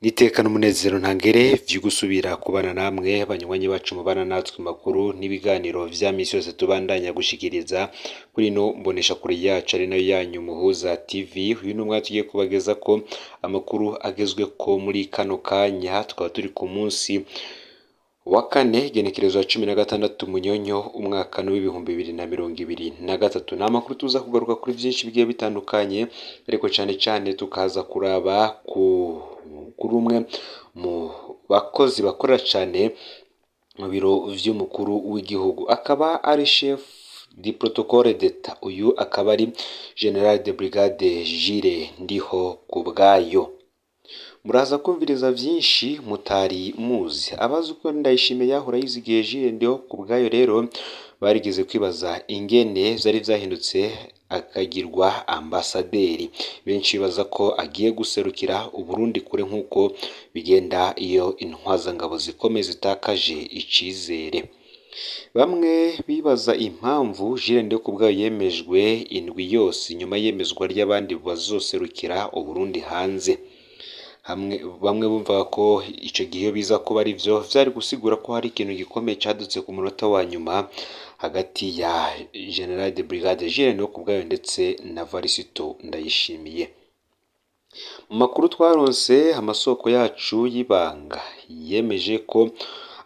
Niteka n'umunezero ntangere vyo gusubira kubana namwe banywanyi bacu mubana natwe makuru n'ibiganiro vya misi yose tubandanya gushikiriza kuri no mbonesha kure yacu ari nayo yanyu Muhuza TV. Uyu n'umwanya tugiye kubagezako amakuru agezweko muri kano kanya, tukaba turi ku munsi wa kane igenekerezo ya 16 Munyonyo umwaka w'ibihumbi 2023. Ni amakuru tuza kugaruka kuri vyinshi bigiye bitandukanye, ariko cane tukaza kuraba kuri umwe mu bakozi bakora cane mu biro vy'umukuru w'igihugu, akaba ari chef du protocole d'etat. Uyu akaba ari General de Brigade Jules Ndihokubwayo. Muraza kumviriza vyinshi mutari muzi. Abazi uko Ndayishimiye yahora yizigiye Jules Ndihokubwayo rero barigeze kwibaza ingene vyari vyahindutse akagirwa ambasaderi. Benshi baza ko agiye guserukira Uburundi kure nk'uko bigenda iyo intwazangabo zikomeye zitakaje icizere. Bamwe bibaza impamvu Jules Ndihokubwayo yemejwe indwi yose nyuma yemezwa ry'abandi bazoserukira Uburundi hanze. Bamwe bumva ko ico gihe biza kuba ari vyo vyari gusigura ko hari ikintu gikomeye cadutse ku munota wa nyuma hagati ya General de Brigade Jules Ndihokubwayo ndetse na Varisito Ndayishimiye. Mu makuru twaronse, amasoko yacu y'ibanga yemeje ko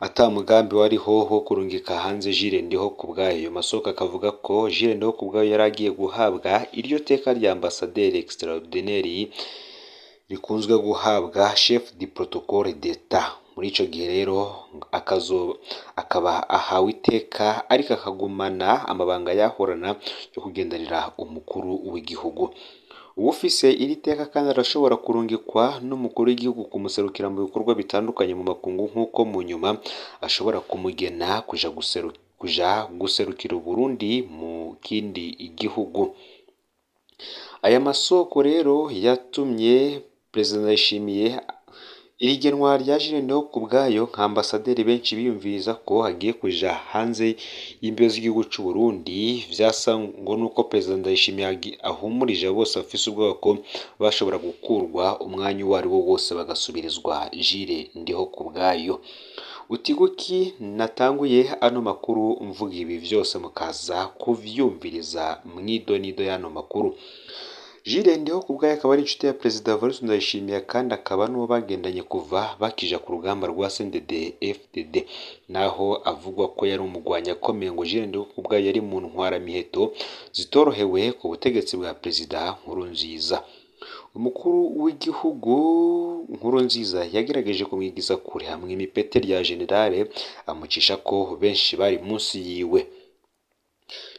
ata mugambi wariho wo kurungika hanze Jules Ndihokubwayo. Ayo masoko akavuga ko Jules Ndihokubwayo yari agiye guhabwa iryo teka rya ambasaderi extraordinaire rikunzwe guhabwa chef du protocole d'etat. Muri ico gihe rero akaba ahawe iteka ariko akagumana amabanga yahorana yo kugendanira umukuru w'igihugu. Uwufise iri teka kandi arashobora kurungikwa n'umukuru w'igihugu kumuserukira mu bikorwa bitandukanye mu makungu, nk'uko mu nyuma ashobora kumugena kuja guserukira Uburundi mu kindi igihugu. Aya masoko rero yatumye Perezida Ndayishimiye irigenwa rya Jules Ndihokubwayo nka ambasaderi benshi biyumviriza ko agiye kuja hanze y'imbibe z'igihugu c'u Burundi. Vyasa ngo nuko Perezida Ndayishimiye ahumurije bose bafise ubwoba ko bashobora gukurwa umwanya uwo ari wo wose bagasubirizwa Jules Ndihokubwayo. Utiguki natanguye ano makuru mvuga ibi vyose mukaza kuvyumviriza mwidonido y'ano makuru. Jules Ndihokubwayo akaba ari inshuti ya Perezida Varisito Ndayishimiye kandi akaba n'uwo bagendanye kuva bakija ku rugamba rwa CNDD-FDD, naho avugwa ko yari umugwanyi akomeye. Ngo Jules Ndihokubwayo yari mu ntwaramiheto zitorohewe ku butegetsi bwa Perezida Nkurunziza. Umukuru w'igihugu Nkurunziza yagerageje kumwigiza kure, hamwe imipete rya generale amucisha ko benshi bari munsi yiwe.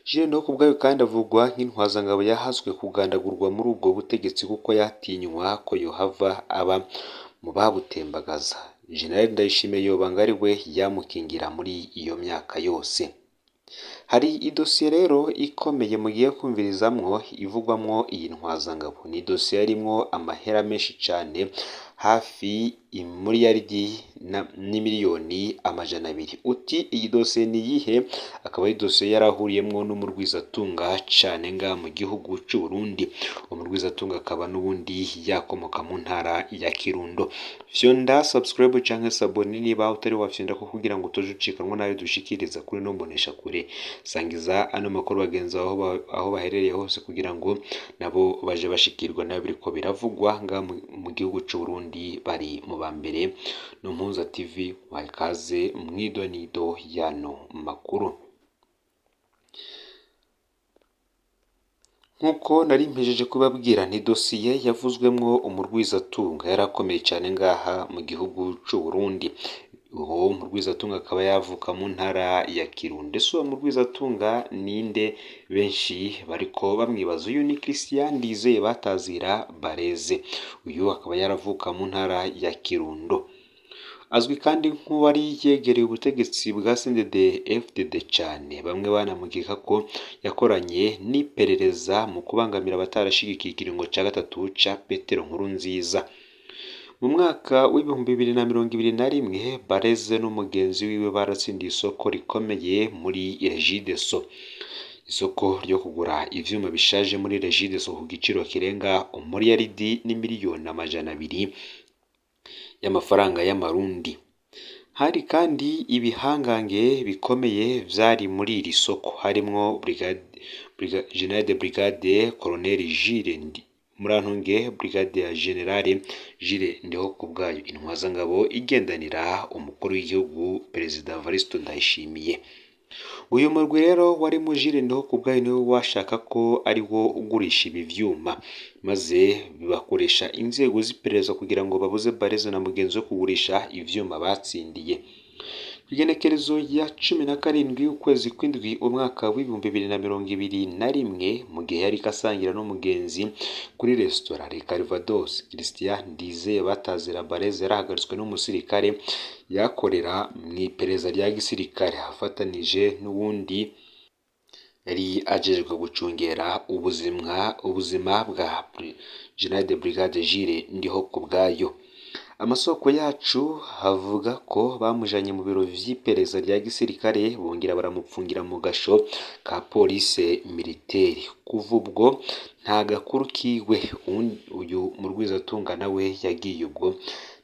Jules Ndihokubwayo kandi avugwa nk'intwazangabo yahazwe kugandagurwa muri ubwo butegetsi kuko yatinywa ko yohava aba mu babutembagaza. General Ndayishimiye yobanga ari we yamukingira muri iyo myaka yose. Hari idosiye rero ikomeye mugiye kumvirizamwo ivugwamwo iyi ntwazangabo. Ni idosiye yarimwo amahera menshi cane, hafi imiliyaridi n'imiliyoni amajana 200. Uti iyi dosiye ni yihe? Akaba ari dosiye yarahuriyemwo n'umurwizatunga cane nga mu gihugu c'u Burundi. Umurwizatunga akaba n'ubundi yakomoka mu ntara ya Kirundo. Fyonda subscribe canke sabone niba utari wafyonda ko kugira ngo utoje ucikanwa nayo dushikiriza kuri no mbonesha kure. Sangiza ano makuru bagenzi aho baherereye hose kugira ngo nabo baje bashikirwa nayo biriko biravugwa nga mu gihugu c'u Burundi bari mu bambere. No Muhuza TV wakaze mwidonido yano makuru. Nkuko nari mpejeje kubabwira, ni dosiye yavuzwemwo umurwizatunga yarakomeye cyane ngaha mu gihugu c'u Burundi. Uwo murwizatunga akaba yavuka mu ntara ya Kirundo. Ese uwo murwizatunga ninde? Benshi bariko bamwibaza. Uyu ni Christian Ndizeye batazira Bareze. Uyu akaba yaravuka mu ntara ya Kirundo. Azwi kandi nk'uwari yegereye ubutegetsi bwa CNDD-FDD cane. Bamwe banamugika ko yakoranye n'iperereza mu kubangamira abatarashigikiye ikiringo ca gatatu ca Petero Nkurunziza. Mu mwaka w'ibihumbi 2021 Bareze n'umugenzi wiwe baratsindiye isoko rikomeye muri Regideso. Isoko ryo kugura ivyuma bishaje muri Regideso ku giciro kirenga umuriyaridi n'imiliyoni amajana 2. y'amafaranga y'amarundi. Hari kandi ibihangange bikomeye vyari muri iri soko harimwo General de Brigade Colonel Jules Murantunge, Brigadier General Jules Ndihokubwayo, intwazangabo igendanira umukuru w'igihugu Perezida Evariste Ndayishimiye. Uyu murwi rero wari mu Jules Ndihokubwayo niwe washaka ko ari wo ugurisha ibi vyuma, maze bibakoresha inzego z'iperereza kugira ngo babuze Bareze na mugenzi wo kugurisha ivyuma batsindiye. Igenekerezo ya 17 ukwezi kw'indwi umwaka w'ibihumbi 2021 mu gihe yari kasangira n'umugenzi kuri restaurant Le Calvados, Christian Ndizeye batazira Bareze yarahagaritswe n'umusirikare yakorera mu iperereza rya gisirikare afatanije n'uwundi yari ajejwe gucungera ubuzima bwa General de Brigade Jules Ndihokubwayo. Amasoko yacu havuga ko bamujanye mu biro vy'iperereza rya gisirikare bongera baramupfungira mu gasho ka police militaire. Kuva ubwo nta gakuru kiwe uyu murwizatunga nawe yagiye ubwo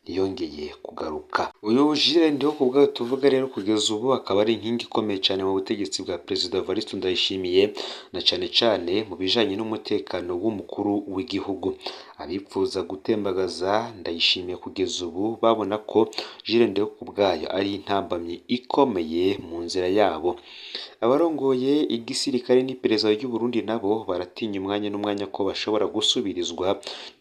ntiyongeye kugaruka. Uyu Jules Ndihokubwayo tuvuga rero kugeza ubu akaba ari inkingi ikomeye cyane mu butegetsi bwa Perezida Evariste Ndayishimiye, na cane mu bijanye n'umutekano w'umukuru w'igihugu. Abipfuza gutembagaza Ndayishimiye kugeza ubu babona ko Jules Ndihokubwayo ari intambamyi ikomeye mu nzira yabo. Abarongoye igisirikare n'iperereza ry'u Burundi nabo baratinya umwanya n'umwanya ko bashobora gusubirizwa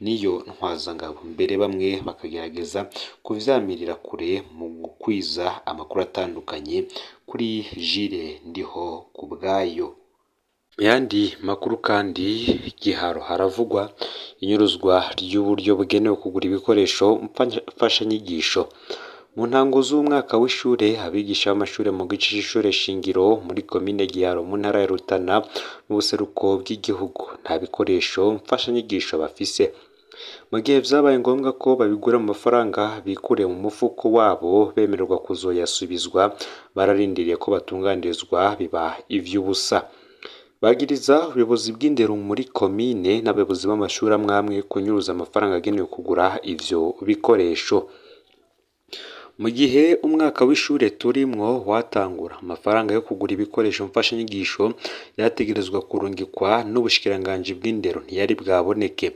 n'iyo ntwazangabo, mbere bamwe bakagerageza kuvyamirira kure mu gukwiza amakuru atandukanye kuri Jules Ndihokubwayo. Yandi makuru kandi Giharo haravugwa inyuruzwa ry'uburyo bugenewe kugura ibikoresho mfashanyigisho. Mu ntango z'umwaka w'ishure abigisha b'amashure mu gice c'ishure shingiro muri komine Giharo mu ntara ya Rutana mu buseruko bw'igihugu nta bikoresho mfashanyigisho bafise. Mu gihe vyabaye ngombwa ko babigura mu mafaranga bikure mu mufuko wabo bemererwa kuzoyasubizwa, bararindiriye ko batunganirizwa biba ivy'ubusa. Bagiriza ubuyobozi bw'indero muri komine n'abayobozi b'amashuri amwamwe kunyuruza amafaranga agenewe kugura ivyo bikoresho. Mu gihe umwaka w'ishure turimwo watangura, amafaranga yo kugura ibikoresho mfashanyigisho yategerezwa kurungikwa n'ubushikiranganji bw'indero ntiyari bwaboneke.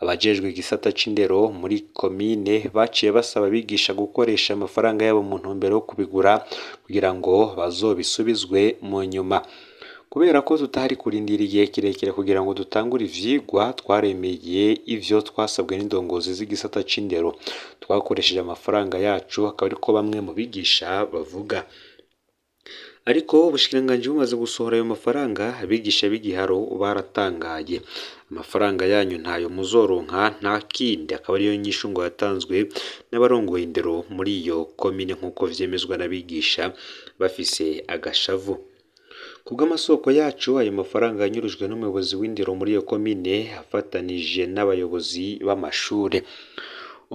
Abajejwe igisata c'indero muri komine baciye basaba abigisha gukoresha amafaranga yabo mu ntumbero yo kubigura kugira ngo bazobisubizwe mu nyuma. Kubera ko tutari kurindira igihe kirekire kugira ngo dutangure ivyigwa, twaremeye ivyo twasabwe n'indongozi z'igisata c'indero. Twakoresheje amafaranga yacu, akaba ariko bamwe mu bigisha bavuga. Ariko ubushikiranganji bumaze gusohora ayo mafaranga, abigisha b'Igiharo baratangaye. Amafaranga yanyu ntayo muzoronka nta kindi, akaba ariyo nyishu ngo yatanzwe n'abarongoye indero muri iyo komine nk'uko vyemezwa n'abigisha bafise agashavu. Kubw'amasoko yacu, ayo mafaranga yanyurujwe n'umuyobozi w'indero muri iyo komine afatanije n'abayobozi b'amashure.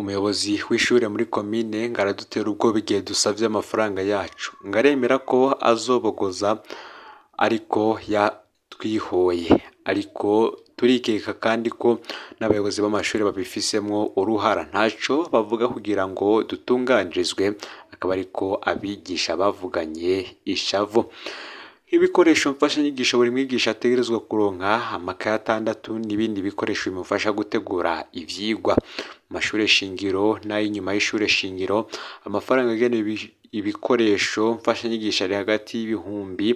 Umuyobozi w'ishure muri komine ngaradutera ubwoba igihe dusavye amafaranga yacu, ngaremera ko azobogoza ariko yatwihoye, ariko turikeka kandi ko n'abayobozi b'amashure babifisemwo uruhara. Ntaco bavuga kugira ngo dutunganirizwe, akaba ariko abigisha bavuganye ishavu. Ibikoresho mfashanyigisho buri mwigisha ategerezwa kuronka amakaye 6 n'ibindi bikoresho bimufasha gutegura ivyigwa. Mu mashure shingiro n'ay'inyuma y'ishure shingiro, amafaranga agenewe ibikoresho mfashanyigisho ari hagati y'ibihumbi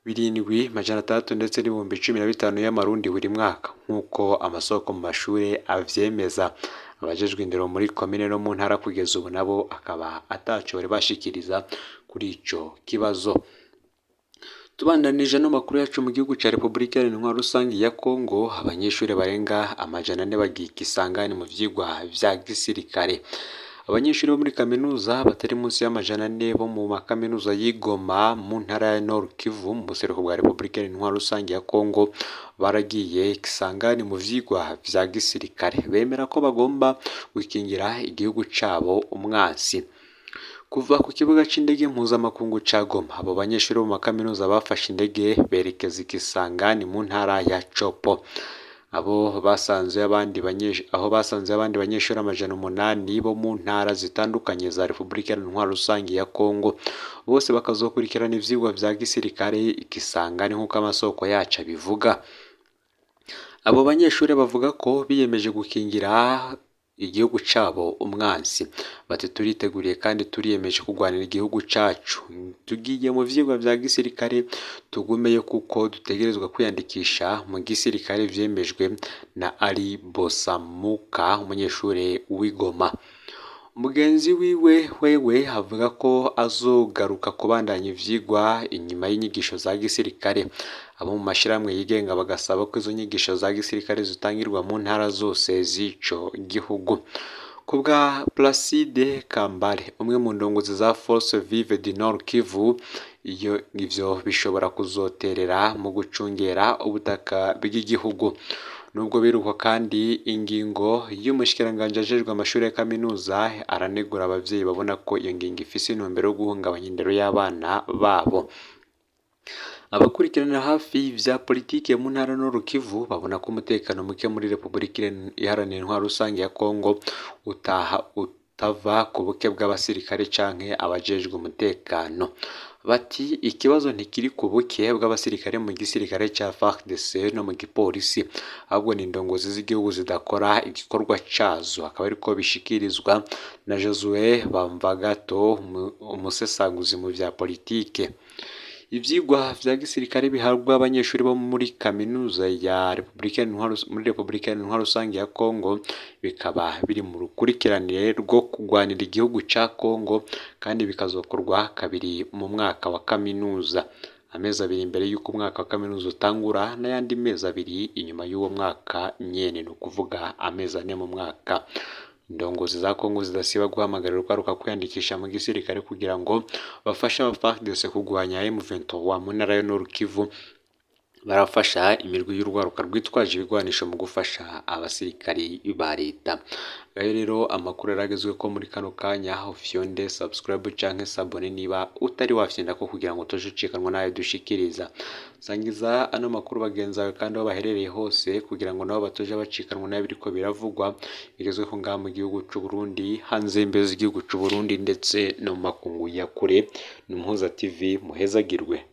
7,600 ndetse n'ibihumbi 15 y'amarundi buri mwaka, nk'uko amasoko mu mashure avyemeza. Abajejwe indero muri komine no mu ntara kugeza ubu nabo akaba ataco bari bashikiriza kuri ico kibazo. Tubandanije n'amakuru yacu mu gihugu ca Republika Iharanira Rusangi ya Kongo, abanyeshuri barenga 400 bagiye ikisangani mu vyigwa vya gisirikare. Abanyeshuri bo muri kaminuza batari munsi y'400 bo mu makaminuza y'Igoma mu ntara ya Nord Kivu mu buseruko bwa Republika Iharanira Rusangi ya Kongo baragiye ikisangani mu vyigwa vya gisirikare. Bemera ko bagomba gukingira igihugu cabo umwansi. Kuva ku kibuga c'indege mpuzamakungu ca Goma, abo banyeshuri bo mu makaminuza bafashe indege berekeza ikisangani mu ntara ya Chopo. aho basanze abandi banyeshuri 800 bo mu ntara zitandukanye za Repubulika Iharanira Rusange ya Kongo, bose bakazokurikirana ivyigwa vya gisirikare ikisangani nk'uko amasoko yacu abivuga. Abo banyeshuri bavuga ko biyemeje gukingira igihugu cabo umwansi, bati turiteguriye kandi turiyemeje kurwanira igihugu cacu, tugiye mu vyigwa vya gisirikare tugumeyo kuko dutegerezwa kwiyandikisha mu gisirikare vyemejwe na Ali Bosamuka, umunyeshuri w'Igoma. Umugenzi wewe avuga ko azogaruka kubandanya ivyigwa inyuma y'inyigisho za gisirikare. Abo mu mashirahamwe yigenga bagasaba ko izo nyigisho za gisirikare zitangirwa mu ntara zose z'ico gihugu. Kubwa Placide Kambale, umwe mu ndongozi za Force Vive du Nord Kivu, ivyo bishobora kuzoterera mu gucungera ubutaka bw'igihugu. Nubwo biruko kandi ingingo y'umushikiranganje ajejwe amashuri ya kaminuza aranegura abavyeyi babona ko iyo ngingo ifise intumbero yo guhungabanya indero y'abana babo. Abakurikirana hafi vya politike mu ntara Nord Kivu babona ko umutekano muke muri Repubulika Iharanira Rusange ya Kongo utava ku buke bw'abasirikare canke abajejwe umutekano. Bati ikibazo ntikiri ku buke bw'abasirikare mu gisirikare ca FARDC no mu gipolisi, ahubwo ni indongozi z'igihugu zidakora igikorwa cazo. Akaba ariko bishikirizwa na Josue Bamvagato, umusesanguzi mu vya politike. Ivyigwa vya gisirikare bihabwa abanyeshuri bo muri kaminuza ya Repubulika Iharanira Rusange ya Kongo bikaba biri mu rukurikiranire rwo kurwanira igihugu ca Kongo, kandi bikazokorwa kabiri mu mwaka wa kaminuza, amezi 2 imbere y'uko umwaka wa kaminuza utangura n'ayandi mezi 2 inyuma y'uwo mwaka nyene, no kuvuga amezi 4 mu mwaka. Indongozi za Kongo zidasiba guhamagarira urwaruka kwiyandikisha mu gisirikare kugira ngo bafashe FARDC kurwanya M23 mu ntara ya Nord Kivu. Barafasha imirwi y'urwaruka rwitwaje ibigwanisho mu gufasha abasirikari ba leta. Rero amakuru yaragezwe ko muri kano kanya ufyonde subscribe canke sabone niba utari wafyenda ko kugira ngo toje ucikanwa nayo dushikiriza. Sangiza ano makuru bagenzawe kandi aho baherereye hose kugira ngo nabo batoje bacikanwa nayo biriko biravugwa, bigezwe ko ngaha mu gihugu c'u Burundi, hanze imbeze igihugu c'u Burundi ndetse no mu makungu ya kure. Ni Muhuza TV, muhezagirwe.